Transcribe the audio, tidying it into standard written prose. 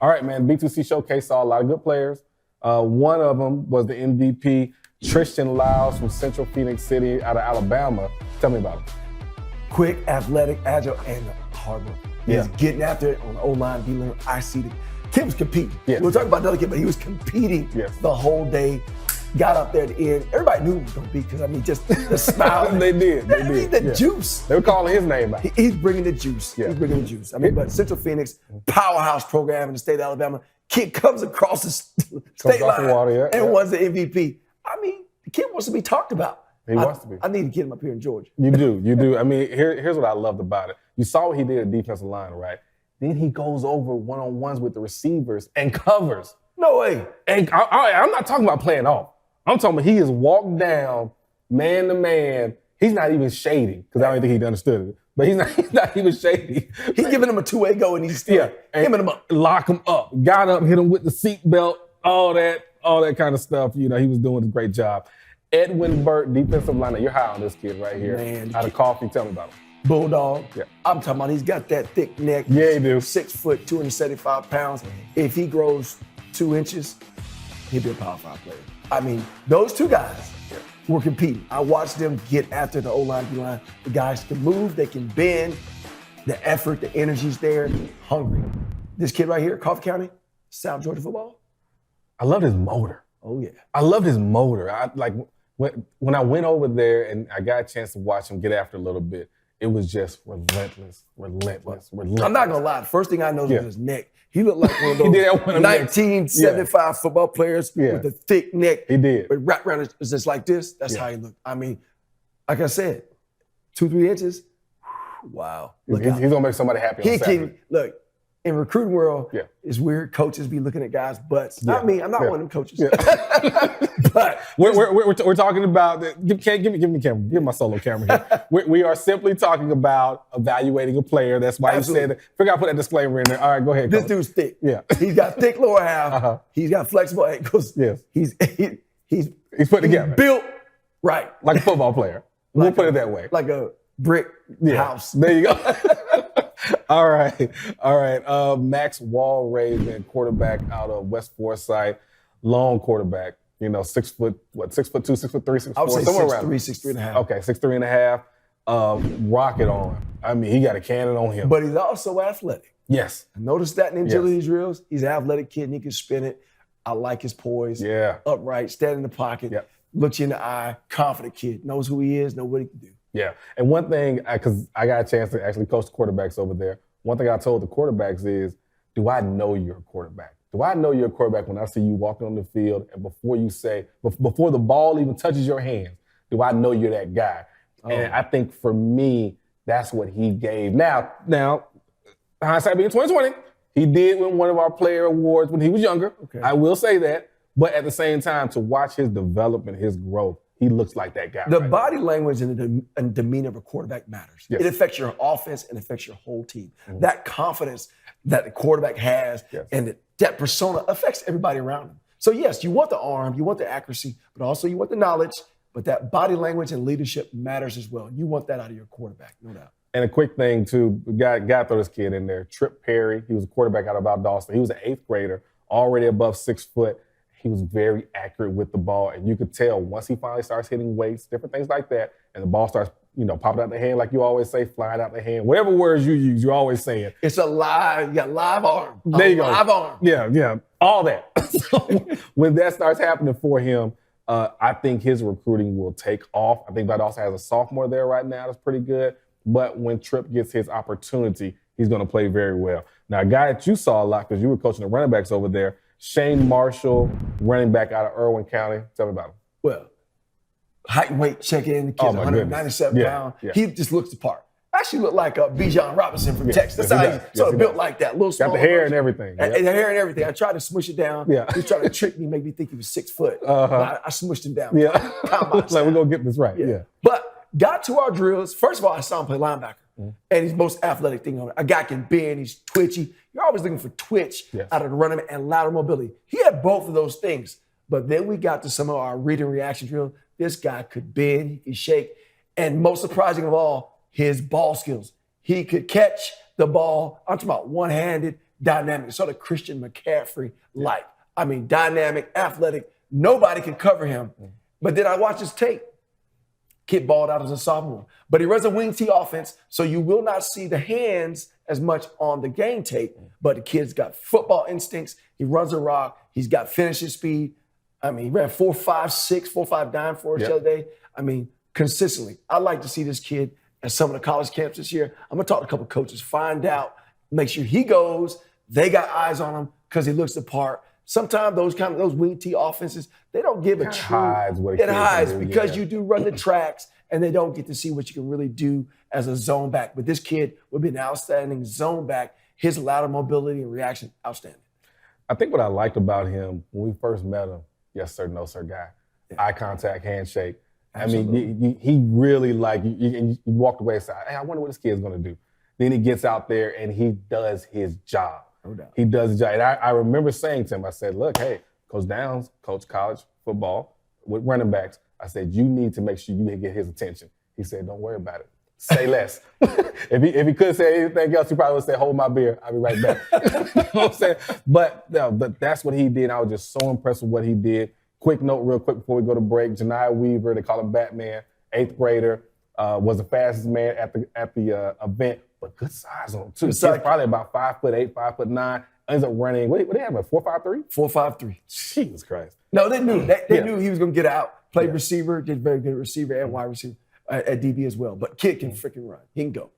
All right, man. B2C Showcase saw a lot of good players. One of them was the MVP, Tristan Lyles from Central Phoenix City out of Alabama. Tell me about him. Quick, athletic, agile, and hard work. Yeah. He's getting after it on the O-line, D-line. I see the kid was competing. Yes. We were talking about the other kid, but he was competing the whole day. Got up there at the end. Everybody knew he was going to beat because, I mean, just the smile. They did. The juice. They were calling his name out. He's bringing the juice. Yeah. He's bringing the juice. I mean, but Central Phoenix, powerhouse program in the state of Alabama. Kid comes across the state line and wins the MVP. I mean, the kid wants to be talked about. He wants to be. I need to get him up here in Georgia. You do. I mean, here's what I loved about it. You saw what he did at defensive line, right? Then he goes over one-on-ones with the receivers and covers. No way. And I'm not talking about playing off. I'm talking about he is walked down man to man. He's not even shading because I don't think he understood it. But he's not even shading. He's giving him a two-way go and he's still hemming him up. Lock him up. Got up, hit him with the seatbelt, all that kind of stuff. You know, he was doing a great job. Edwin Burt, defensive lineman. You're high on this kid right here. Man, out of Coffee. Tell me about him. Bulldog. Yeah. I'm talking about he's got that thick neck. Yeah, he do. 6 foot, 275 pounds. If he grows 2 inches, he'll be a Power 5 player. I mean, those two guys were competing. I watched them get after the O-line, D-line. The guys can move, they can bend. The effort, the energy's there, hungry. This kid right here, Coffee County, South Georgia football. I loved his motor. Oh, yeah. I loved his motor. When I went over there and I got a chance to watch him get after a little bit, it was just relentless. I'm not going to lie. The first thing I noticed was his neck. He looked like one of those He did have one of them 1975 football players with a thick neck. He did. But wrapped around it was just like this. That's how he looked. I mean, like I said, 2-3 inches. Wow. He's going to make somebody happy on Saturday. Look, in recruiting world, it's weird. Coaches be looking at guys' butts. Not me. I'm not one of them coaches. But we're talking about. Give me the camera. Give me my solo camera here. we are simply talking about evaluating a player. That's why he said it. Forgot to put that disclaimer in there. All right, go ahead. This dude's thick. Yeah, he's got thick lower half. He's got flexible ankles. Yes, he's put together, built right, like a football player. We'll put it that way. Like a brick house. There you go. All right. Max Walraven, quarterback out of West Forsyth, long quarterback. You know, 6 foot, 6'2", 6'3", 6'4", I would say somewhere 6'3", around. 6'3.5". Okay, 6'3.5". Rocket on. I mean, he got a cannon on him. But he's also athletic. Yes. I noticed that in agility drills. He's an athletic kid and he can spin it. I like his poise. Yeah. Upright, stand in the pocket. Yep. Looks you in the eye. Confident kid. Knows who he is. Knows what he can do. Yeah. And one thing, because I got a chance to actually coach the quarterbacks over there, one thing I told the quarterbacks is, do I know you're a quarterback? Do I know you're a quarterback when I see you walking on the field and before the ball even touches your hands, do I know you're that guy? Oh. And I think for me, that's what he gave. Now, hindsight being 2020, he did win one of our player awards when he was younger. Okay. I will say that. But at the same time, to watch his development, his growth, he looks like that guy. The body language and the demeanor of a quarterback matters. Yes. It affects your offense and affects your whole team. Mm-hmm. That confidence that the quarterback has and that persona affects everybody around him. So yes, you want the arm, you want the accuracy, but also you want the knowledge, but that body language and leadership matters as well. You want that out of your quarterback, no doubt. And a quick thing too, got to throw this kid in there. Trip Perry, he was a quarterback out of Valdosta. He was an 8th grader, already above 6 foot. He was very accurate with the ball, and you could tell once he finally starts hitting weights, different things like that, and the ball starts, popping out the hand, like you always say, flying out the hand. Whatever words you use, you always say it. It's you got live arm. There you go. Live arm. Yeah, all that. So when that starts happening for him, I think his recruiting will take off. I think Valdosta has a sophomore there right now that's pretty good, but when Tripp gets his opportunity, he's going to play very well. Now, a guy that you saw a lot because you were coaching the running backs over there, Shane Marshall, running back out of Irwin County. Tell me about him. Well, height and weight check-in. The kid's 197 pounds. Yeah. He just looks the part. Actually looked like Bijan Robinson from Texas. That's how he sort of built like that. Little small. Got the hair and everything. And the hair and everything. I tried to smush it down. Yeah. He was trying to trick me, make me think he was 6 foot. I smushed him down. Yeah. Like, we're going to get this right. Yeah. But got to our drills. First of all, I saw him play linebacker. And he's the most athletic thing on it. A guy can bend, he's twitchy. You're always looking for twitch out of the running and lateral mobility. He had both of those things. But then we got to some of our read and reaction drills. This guy could bend, he could shake. And most surprising of all, his ball skills. He could catch the ball, I'm talking about one-handed, dynamic, sort of Christian McCaffrey-like. I mean, dynamic, athletic. Nobody can cover him. But then I watch his tape. Kid balled out as a sophomore. But he runs a wing T offense, so you will not see the hands as much on the game tape. But the kid's got football instincts. He runs a rock. He's got finishing speed. I mean, he ran 4.56, 4.59 for us the other day. I mean, consistently. I like to see this kid at some of the college camps this year. I'm going to talk to a couple of coaches, find out, make sure he goes. They got eyes on him because he looks the part. Sometimes those wing T offenses, they don't give a true. It hides because you do run the tracks and they don't get to see what you can really do as a zone back. But this kid would be an outstanding zone back. His lateral mobility and reaction, outstanding. I think what I liked about him when we first met him, yes sir, no sir guy, eye contact, handshake. Absolutely. I mean, he really you walked away and said, hey, I wonder what this kid's gonna do. Then he gets out there and he does his job. No doubt. He does his job. And I remember saying to him, I said, look, hey, Coach Downs, coach college football with running backs. I said, you need to make sure you get his attention. He said, don't worry about it. Say less. If he could say anything else, he probably would say, hold my beer. I'll be right back. You know what I'm saying? But that's what he did. I was just so impressed with what he did. Quick note real quick before we go to break. Janiyah Weaver, they call him Batman, 8th grader, was the fastest man at the event, but good size on him too. He's probably about 5'8", 5'9". Ends up running, what do they have, a 4.53? 4.53. Jesus Christ. No, they knew. They knew he was going to get out. Played receiver, did very good at receiver and wide receiver at DB as well. But kid can freaking run. He can go.